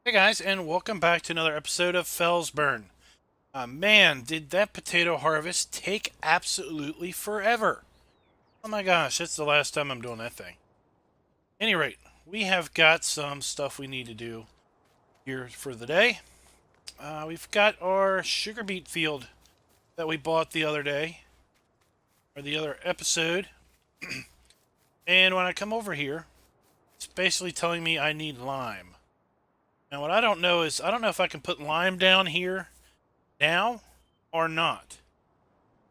Hey guys, and welcome back to another episode of Felsbrunn. Man, did that potato harvest take absolutely forever. Oh my gosh, that's the last time I'm doing that thing. Any rate, we have got some stuff we need to do here for the day. We've got our sugar beet field that we bought the other day, or the other episode. And when I come over here, it's basically telling me I need lime. Now what I don't know is, I don't know if I can put lime down here now or not.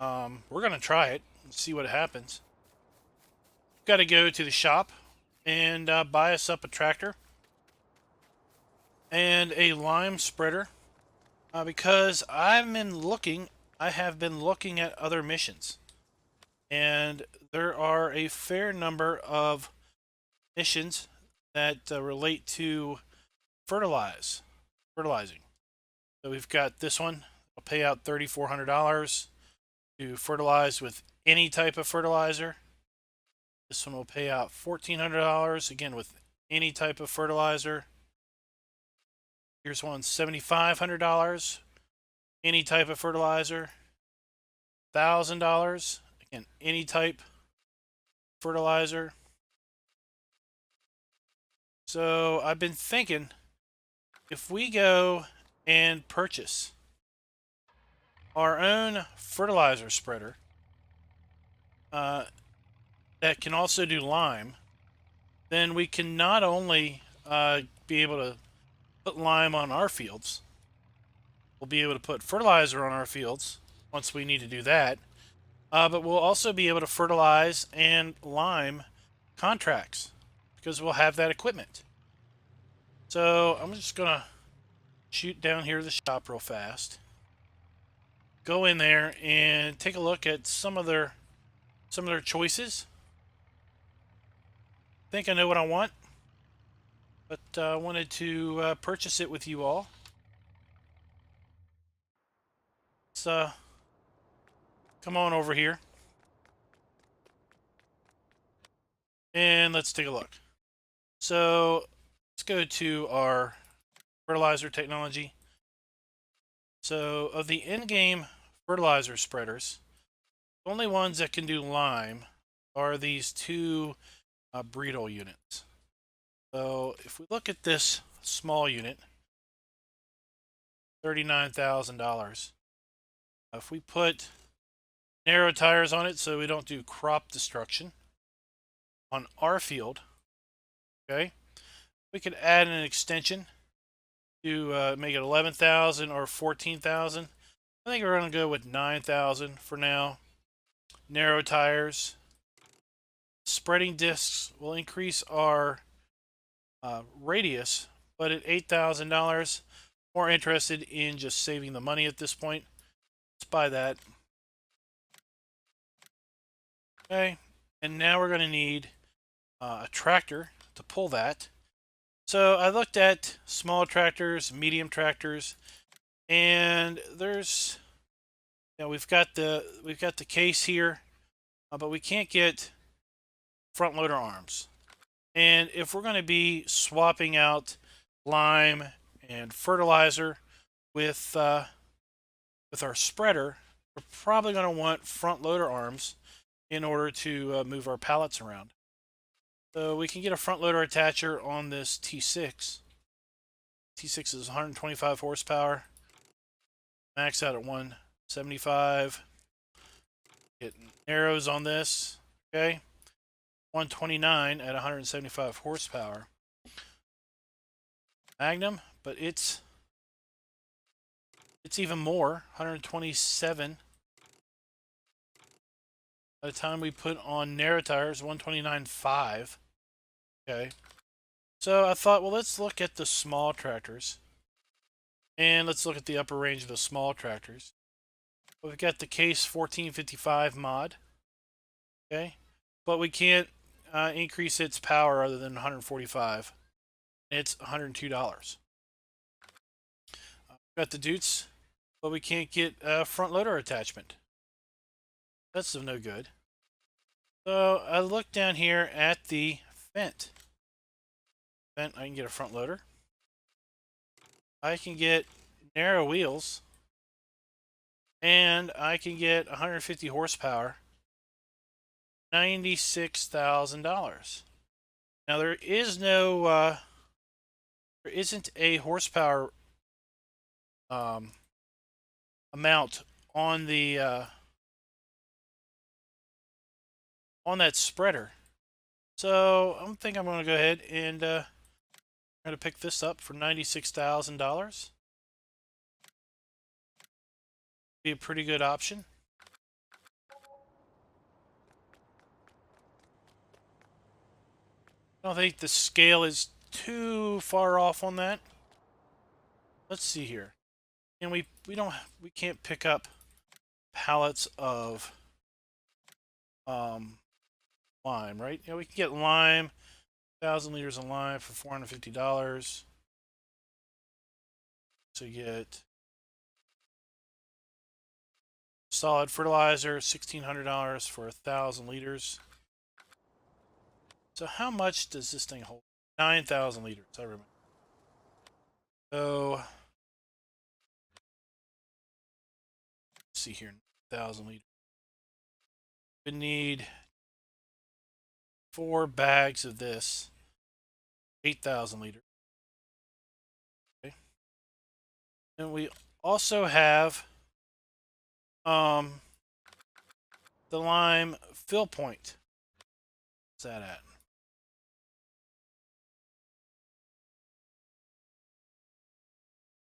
We're going to try it and see what happens. Got to go to the shop and buy us up a tractor and a lime spreader because I have been looking at other missions, and there are a fair number of missions that relate to fertilizing. So we've got this one. I'll pay out $3,400 to fertilize with any type of fertilizer. This one will pay out $1,400, again, with any type of fertilizer. Here's one, $7,500, any type of fertilizer. $1,000, again, any type fertilizer. So I've been thinking, if we go and purchase our own fertilizer spreader that can also do lime, then we can not only be able to put lime on our fields, we'll be able to put fertilizer on our fields once we need to do that, but we'll also be able to fertilize and lime contracts because we'll have that equipment. So I'm just going to shoot down here to the shop real fast, go in there and take a look at some of their choices. I think I know what I want, but I wanted to purchase it with you all. So come on over here and let's take a look. So let's go to our fertilizer technology. So of the in-game fertilizer spreaders, the only ones that can do lime are these two Breedle units. So if we look at this small unit, $39,000. If we put narrow tires on it so we don't do crop destruction on our field, okay, we could add an extension to make it 11,000 or 14,000. I think we're going to go with 9,000 for now. Narrow tires. Spreading discs will increase our radius, but at $8,000, more interested in just saving the money at this point. Let's buy that. Okay, and now we're going to need a tractor to pull that. So I looked at small tractors, medium tractors, and there's, we've got the case here, but we can't get front loader arms. And if we're going to be swapping out lime and fertilizer with our spreader, we're probably going to want front loader arms in order to move our pallets around. So we can get a front loader attacher on this T6. T6 is 125 horsepower. Max out at 175. Get narrows on this. Okay. 129 at 175 horsepower. Magnum, but it's even more, 127. By the time we put on narrow tires, 129.5. Okay. So I thought, well, let's look at the small tractors. And let's look at the upper range of the small tractors. We've got the Case 1455 mod. Okay. But we can't increase its power other than 145. It's $102. Got the Dutes, but we can't get a front loader attachment. That's of no good. So I look down here at the Fent. I can get a front loader. I can get narrow wheels, and I can get 150 horsepower, $96,000. Now there isn't a horsepower amount on the on that spreader, so I think I'm going to go ahead and I'm going to pick this up for $96,000. Be a pretty good option. I don't think the scale is too far off on that. Let's see here. And we can't pick up pallets of lime, right? Yeah, we can get lime, 1,000 liters of lime for $450. So you get solid fertilizer, $1,600 for 1,000 liters. So how much does this thing hold? 9,000 liters, I remember. So, let's see here, 1,000 liters. We need 4 bags of this, 8,000 liters. Okay. And we also have the lime fill point. What's that at?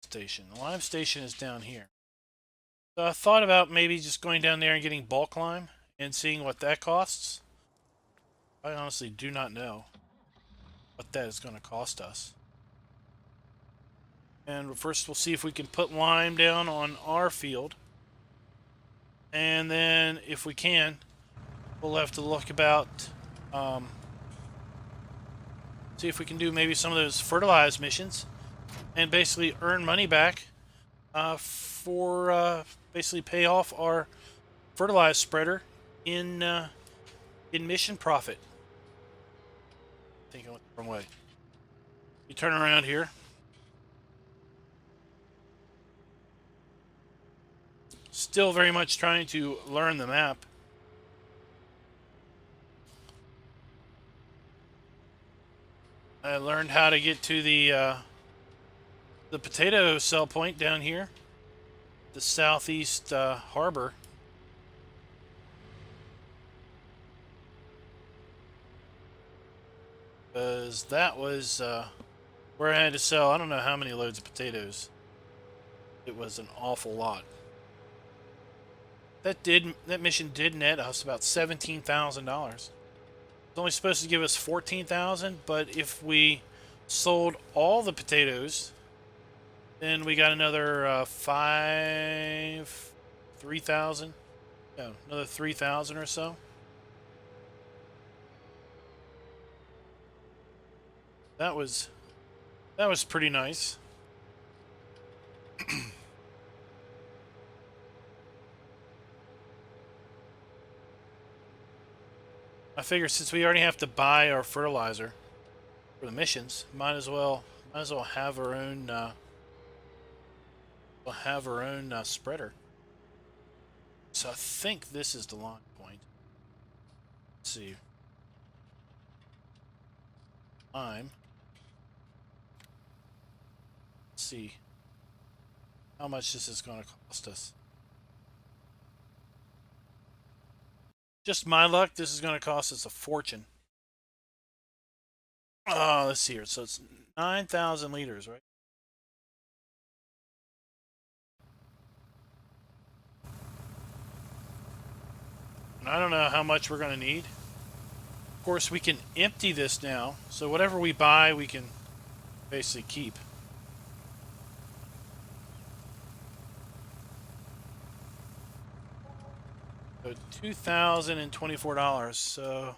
Station. The lime station is down here. So I thought about maybe just going down there and getting bulk lime and seeing what that costs. I honestly do not know what that is going to cost us. And first we'll see if we can put lime down on our field. And then if we can, we'll have to look about, see if we can do maybe some of those fertilized missions and basically earn money back for basically pay off our fertilized spreader in mission profit. I think I went the wrong way. You turn around here. Still very much trying to learn the map. I learned how to get to the potato sell point down here, the southeast harbor. Because that was where I had to sell, I don't know how many loads of potatoes. It was an awful lot. That mission did net us about $17,000. It's only supposed to give us $14,000, but if we sold all the potatoes, then we got another 3,000. No, another 3,000 or so. That was pretty nice. I figure since we already have to buy our fertilizer for the missions, might as well have our own spreader. So I think this is the line point. Let's see. Let's see how much this is going to cost us. Just my luck, this is going to cost us a fortune. Let's see here. So it's 9,000 liters, right? And I don't know how much we're going to need. Of course, we can empty this now. So whatever we buy, we can basically keep. So $2,024. So let's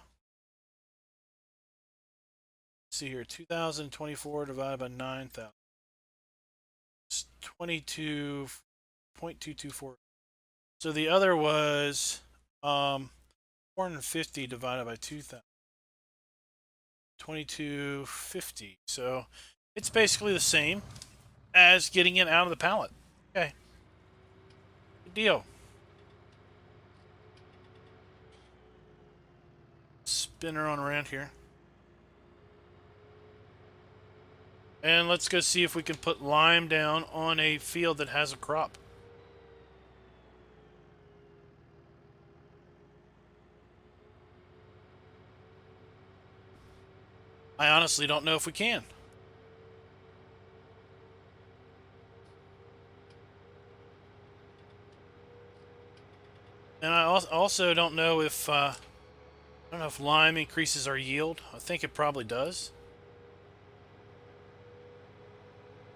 see here, 2,024 divided by 9,000. It's 22.224. So the other was 450 divided by 2,000. 2250. So it's basically the same as getting it out of the pallet. Okay. Good deal. Spin her on around here. And let's go see if we can put lime down on a field that has a crop. I honestly don't know if we can. And I also don't know if lime increases our yield. I think it probably does.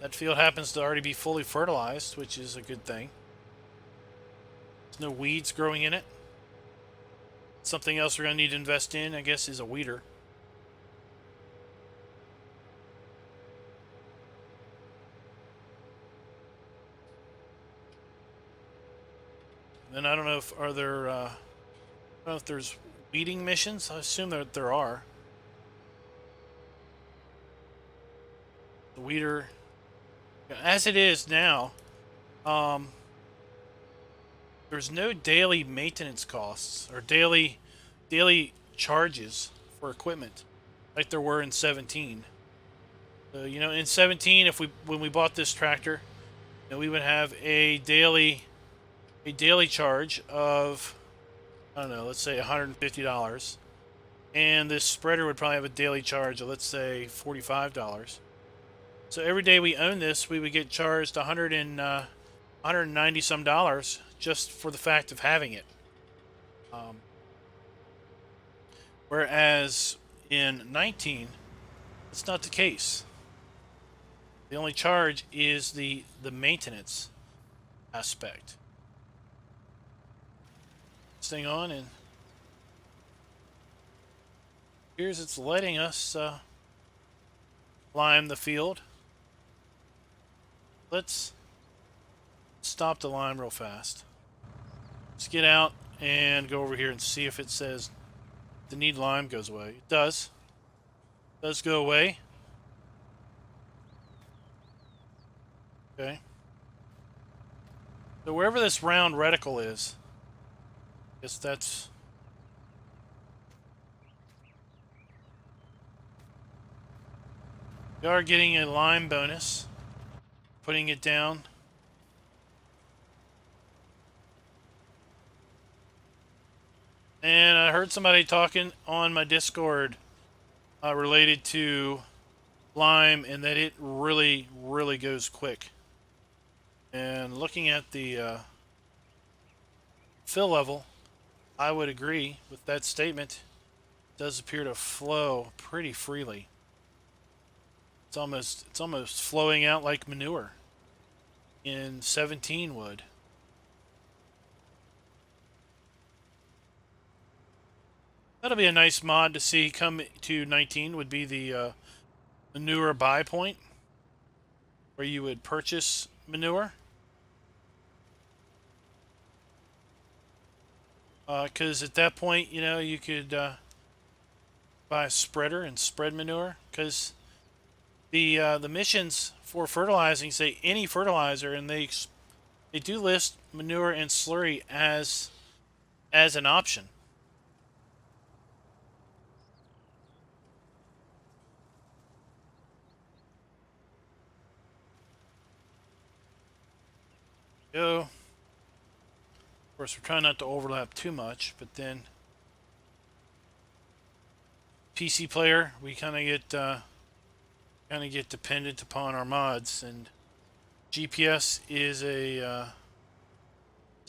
That field happens to already be fully fertilized, which is a good thing. There's no weeds growing in it. Something else we're going to need to invest in, I guess, is a weeder. Then I don't know if I don't know if there's weeding missions. I assume that there are. The weeder, as it is now, there's no daily maintenance costs or daily charges for equipment like there were in 17. So, you know, in 17, when we bought this tractor, you know, we would have a daily charge of, I don't know, let's say $150, and this spreader would probably have a daily charge of, let's say, $45. So every day we own this, we would get charged $190 some dollars just for the fact of having it. Whereas in 19, it's not the case. The only charge is the maintenance aspect. This thing on, and here's it's letting us lime the field. Let's stop the lime real fast. Let's get out and go over here and see if it says the need lime goes away. It does. It does go away. Okay. So wherever this round reticle is, I guess that's... We are getting a lime bonus. Putting it down. And I heard somebody talking on my Discord related to lime, and that it really goes quick. And looking at the fill level, I would agree with that statement. It does appear to flow pretty freely. It's almost flowing out like manure in 17 would. That'll be a nice mod to see come to 19, would be the manure buy point, where you would purchase manure. Because at that point, you know, you could buy a spreader and spread manure. Because the missions for fertilizing say any fertilizer, and they do list manure and slurry as an option. Go. Of course, we're trying not to overlap too much, but then PC player, we kind of get dependent upon our mods, and GPS is a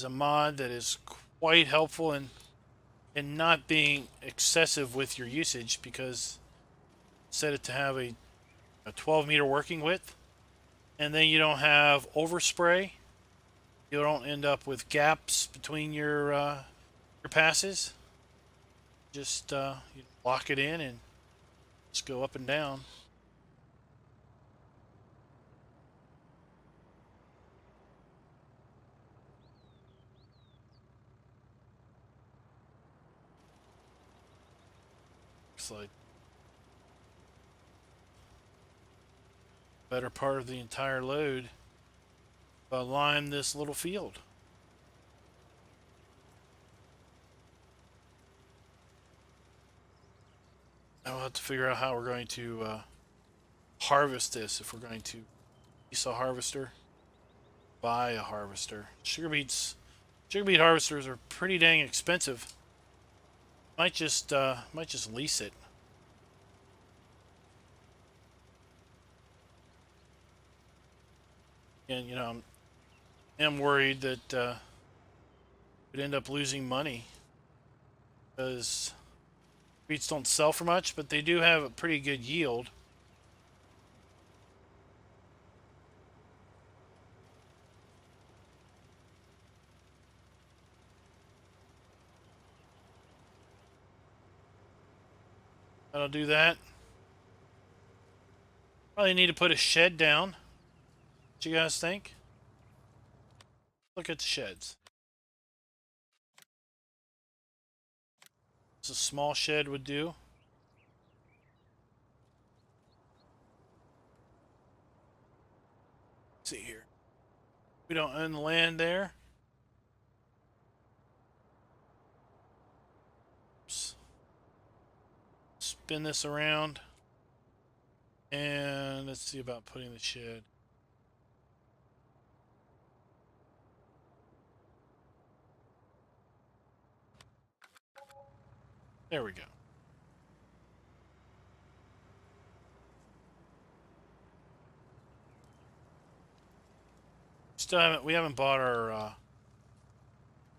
mod that is quite helpful in not being excessive with your usage, because set it to have a 12-meter working width, and then you don't have overspray. You don't end up with gaps between your passes. Just you lock it in and just go up and down. Looks like better part of the entire load lime this little field. Now we'll have to figure out how we're going to harvest this. If we're going to lease a harvester, buy a harvester. Sugar beet harvesters are pretty dang expensive. Might just lease it. And you know, I'm worried that we'd end up losing money because beets don't sell for much, but they do have a pretty good yield. That'll do that. Probably need to put a shed down. What you guys think? Look at the sheds. A small shed would do. Let's see here. We don't own the land there. Oops. Spin this around. And let's see about putting the shed. There we go. We haven't bought our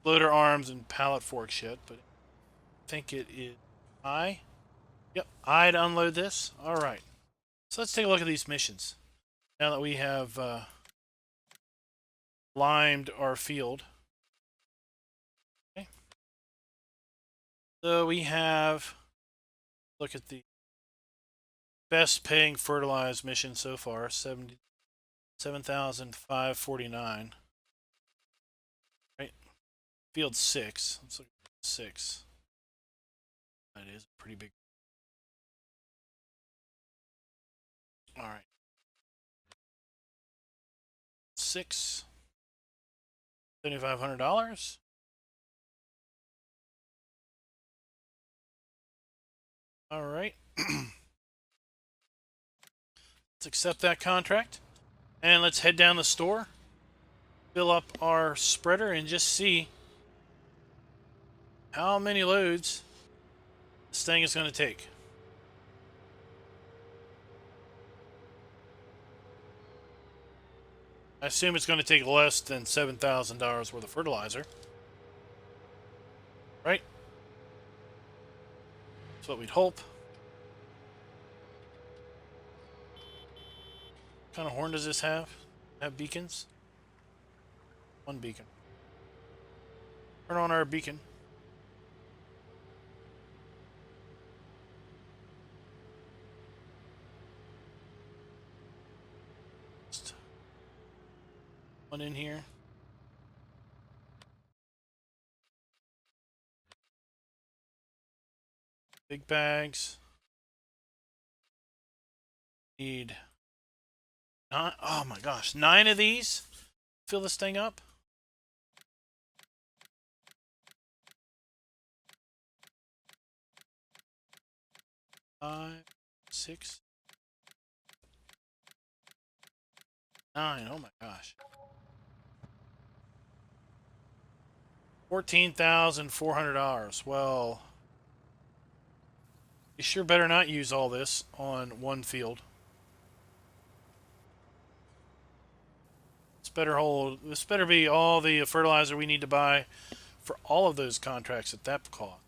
loader arms and pallet forks yet, but I think it is I. Yep, I to unload this. All right. So let's take a look at these missions. Now that we have limed our field. Okay. So we have, look at the best paying fertilized mission so far, 7,549. Right? Field 6. Let's look at 6. That is pretty big. All right. 6. $7,500. All right. Let's accept that contract. And let's head down the store. Fill up our spreader and just see how many loads this thing is going to take. I assume it's going to take less than $7,000 worth of fertilizer. Right? That's what we'd hope. What kind of horn does this have? Have beacons? One beacon. Turn on our beacon. Just one in here. Big bags. Need 9. Oh my gosh, 9 of these. Fill this thing up. Five, 6, 9. Oh my gosh. $14,400. Well, you sure better not use all this on one field. This better be all the fertilizer we need to buy for all of those contracts at that cost.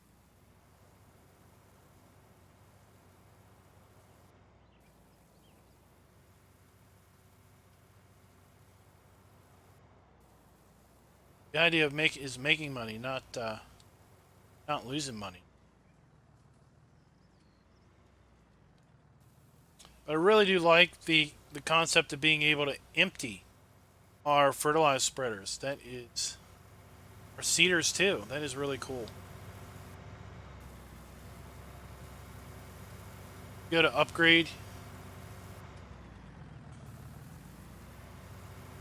The idea of making money, not losing money. But I really do like the concept of being able to empty our fertilized spreaders. That is, our seeders too. That is really cool. Go to upgrade.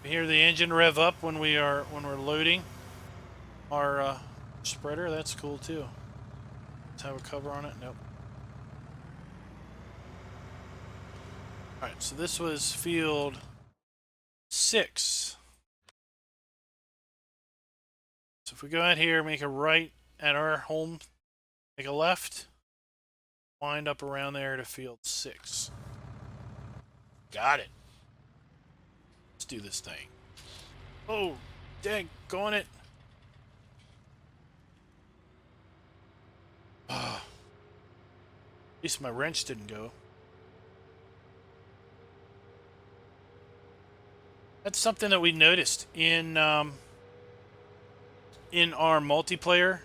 We hear the engine rev up when we're loading our spreader. That's cool too. Let's have a cover on it. Nope. All right, so this was field 6. So if we go out here, make a right at our home, make a left, wind up around there to field 6. Got it. Let's do this thing. Oh, dang, go on it. At least my wrench didn't go. That's something that we noticed in our multiplayer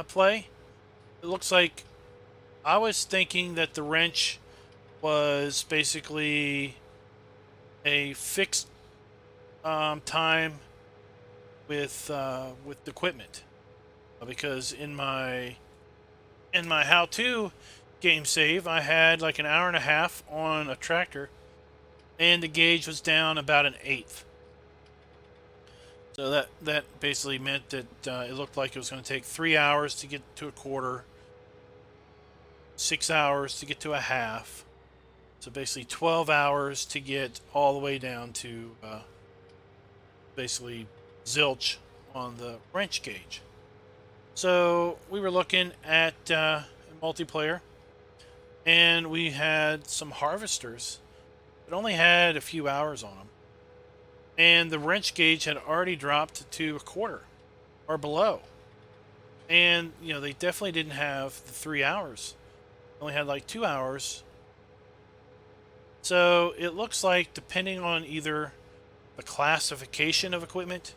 play. It looks like I was thinking that the wrench was basically a fixed time with the equipment, because in my how-to game save, I had like an hour and a half on a tractor, and the gauge was down about an eighth. So that basically meant that it looked like it was going to take 3 hours to get to a quarter, 6 hours to get to a half. So basically 12 hours to get all the way down to basically zilch on the wrench gauge. So we were looking at multiplayer, and we had some harvesters that only had a few hours on them, and the wrench gauge had already dropped to a quarter or below. And you know, they definitely didn't have the 3 hours. They only had like 2 hours. So it looks like, depending on either the classification of equipment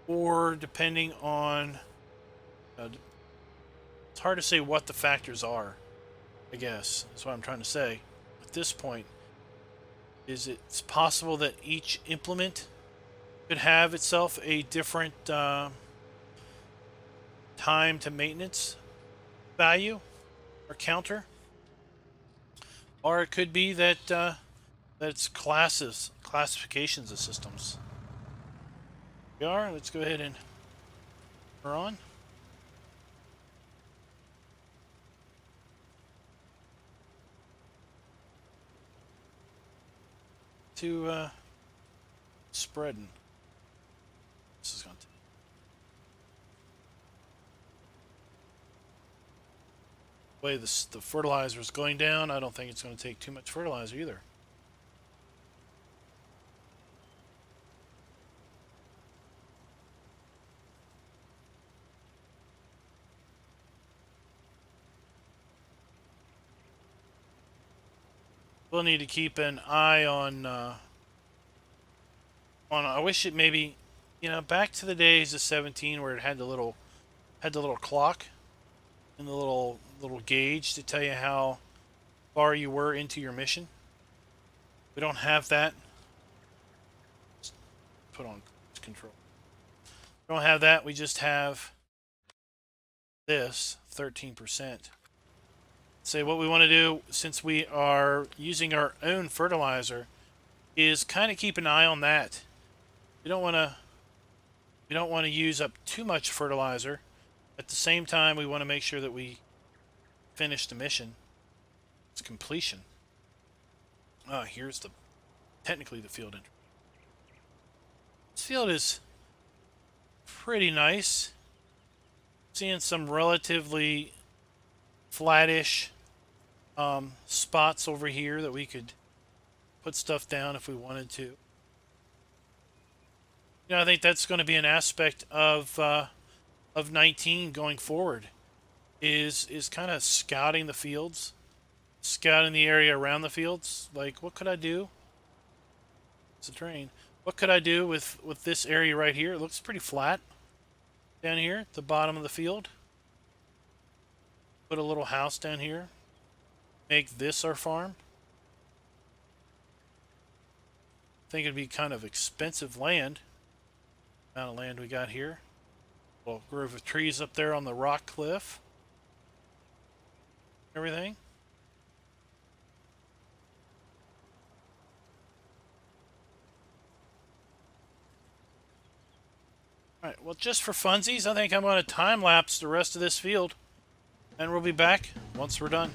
or depending on it's hard to say what the factors are, I guess. That's what I'm trying to say. At this point, is it's possible that each implement could have itself a different time to maintenance value or counter, or it could be that it's classifications of systems. We are. Let's go ahead and turn on. To spreading. This is going to. The way the fertilizer is going down, I don't think it's going to take too much fertilizer either. We'll need to keep an eye on. I wish it maybe, back to the days of 17 where it had the little clock and the little gauge to tell you how far you were into your mission. We don't have that. Let's put on control. We don't have that. We just have this 13%. So what we want to do, since we are using our own fertilizer, is kind of keep an eye on that. We don't want to use up too much fertilizer. At the same time, we want to make sure that we finish the mission. It's completion. Here's technically the field entry. This field is pretty nice. Seeing some relatively flattish spots over here that we could put stuff down if we wanted to. I think that's going to be an aspect of 19 going forward. Is kind of scouting the fields, scouting the area around the fields. Like, what could I do? It's a train. What could I do with this area right here? It looks pretty flat down here at the bottom of the field. Put a little house down here. Make this our farm. I think it'd be kind of expensive land. Amount of land we got here. A little grove of trees up there on the rock cliff. Everything. Alright, well, just for funsies, I think I'm going to time-lapse the rest of this field. And we'll be back once we're done.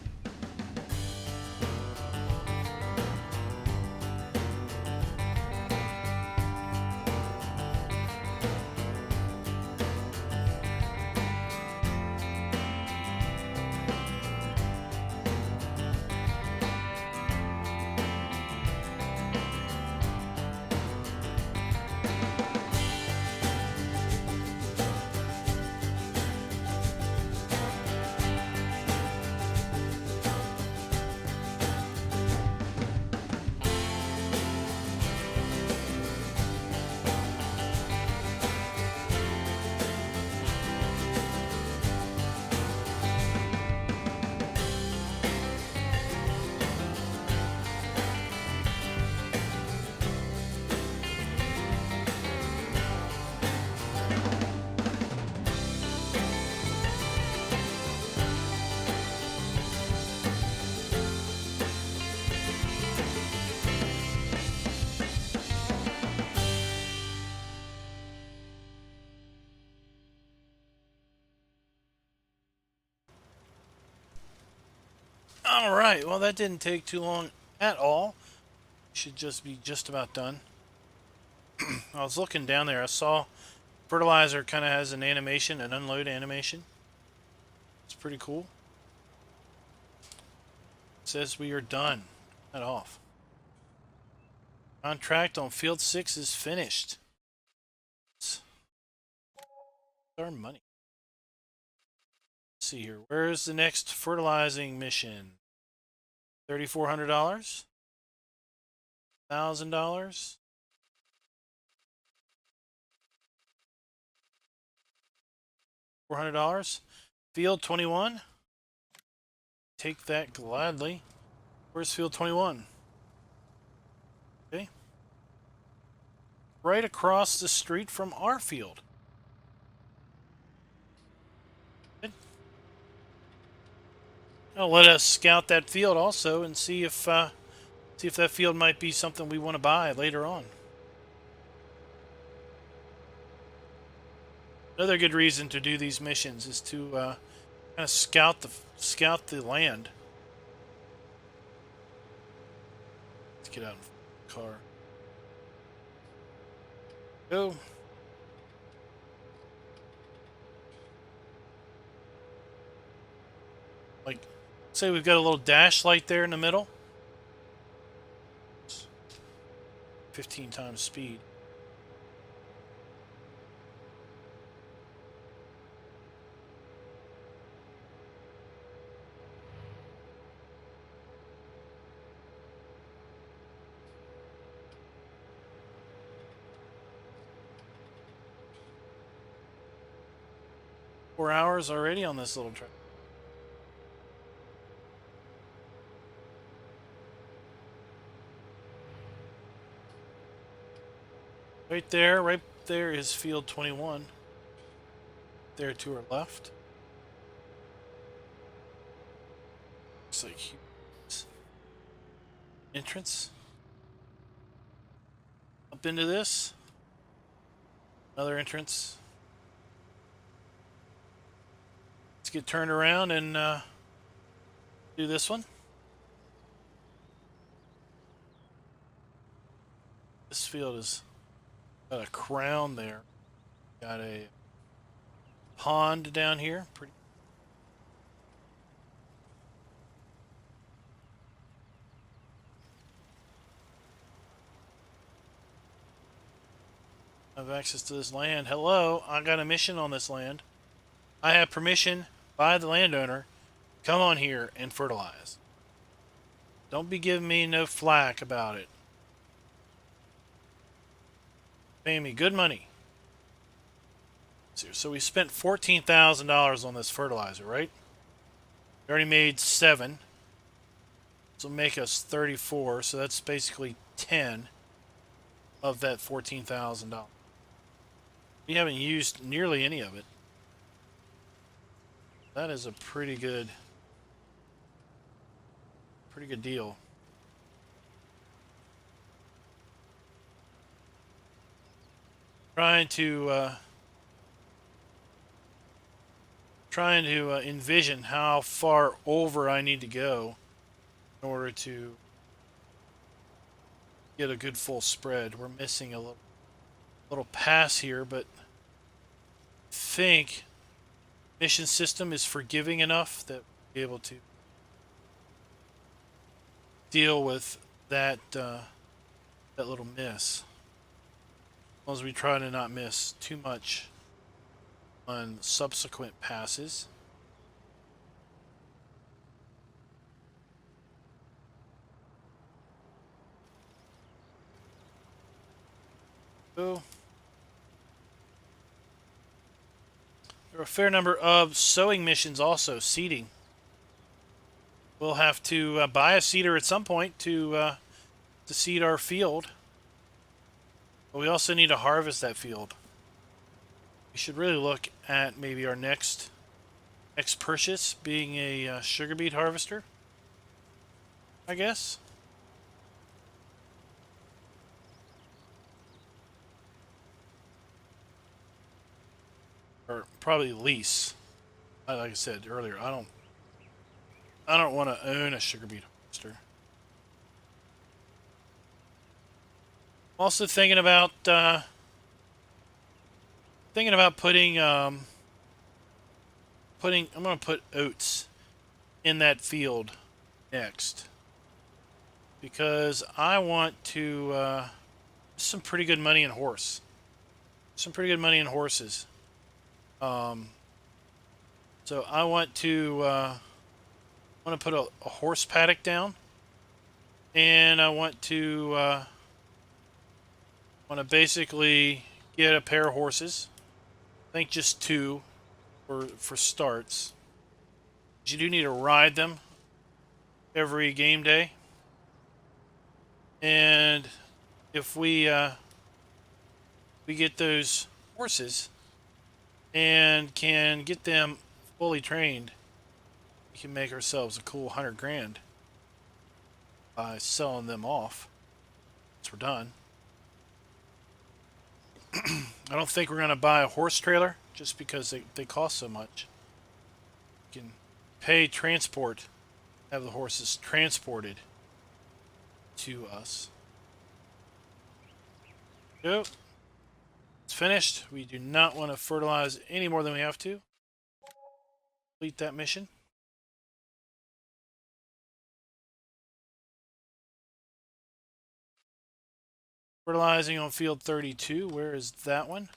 Alright, well, that didn't take too long at all. Should just be just about done. I was looking down there, I saw Fertilizer kind of has an animation, an unload animation. It's pretty cool. It says we are done. That off. Contract on Field 6 is finished. It's our money. Let's see here. Where's the next fertilizing mission? $3,400? $1,000? $400? Field 21? Take that gladly. Where's Field 21? Okay. Right across the street from our field. Good. Now let us scout that field also and see if that field might be something we want to buy later on. Another good reason to do these missions is to kind of scout the land. Let's get out of the car. Go. Like, say we've got a little dash light there in the middle. 15 times speed. Four hours already on this little track. Right there is Field 21. There to our left. Looks like entrance. Up into this. Another entrance. Let's get turned around and do this one. This field is got a crown there. Got a pond down here. Pretty. I have access to this land. Hello, I got a mission on this land. I have permission by the landowner. Come on here and fertilize. Don't be giving me no flack about it. Pay me good money. So we spent $14,000 on this fertilizer, right? We already made 7. So make us 34. So that's basically 10 of that $14,000. We haven't used nearly any of it. That is a pretty good deal. Trying to trying to envision how far over I need to go in order to get a good full spread. We're missing a little pass here, but I think mission system is forgiving enough that we'll be able to deal with that that little miss. As long as we try to not miss too much on subsequent passes. So there are a fair number of sowing missions also, seeding. We'll have to buy a seeder at some point to seed our field. But we also need to harvest that field. We should really look at maybe our next purchase being a sugar beet harvester, I guess. Or probably lease. Like I said earlier, I don't want to own a sugar beet harvester. Also thinking about putting I'm gonna put oats in that field next, because I want to some pretty good money in horses. So I want to put a horse paddock down, and I want to basically get a pair of horses. I think just 2 for starts. You do need to ride them every game day, and if we get those horses and can get them fully trained, we can make ourselves a cool 100 grand by selling them off once we're done. I don't think we're going to buy a horse trailer just because they cost so much. You can pay transport, have the horses transported to us. So, it's finished. We do not want to fertilize any more than we have to. Complete that mission. Fertilizing on field 32. Where is that one?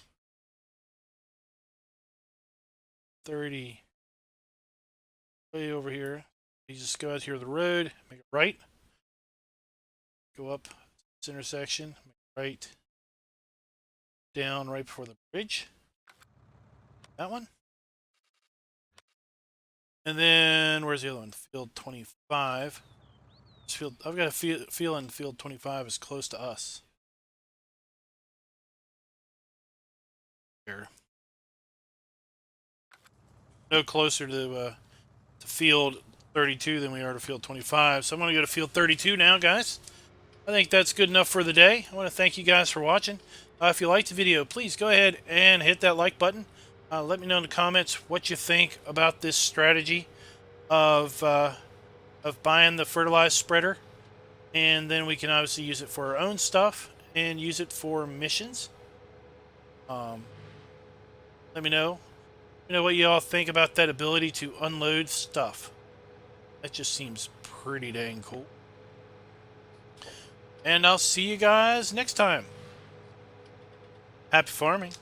30. Way over here. You just go out here to the road, make it right. Go up this intersection, make it right. Down right before the bridge. That one. And then where's the other one? Field 25. I've got a feeling field 25 is close to us. There. No closer to field 32 than we are to field 25. So I'm going to go to field 32 now, guys. I think that's good enough for the day. I want to thank you guys for watching. If you liked the video, please go ahead and hit that like button. Let me know in the comments what you think about this strategy of buying the fertilized spreader, and then we can obviously use it for our own stuff and use it for missions. Let me know. What you all think about that ability to unload stuff. That just seems pretty dang cool. And I'll see you guys next time. Happy farming.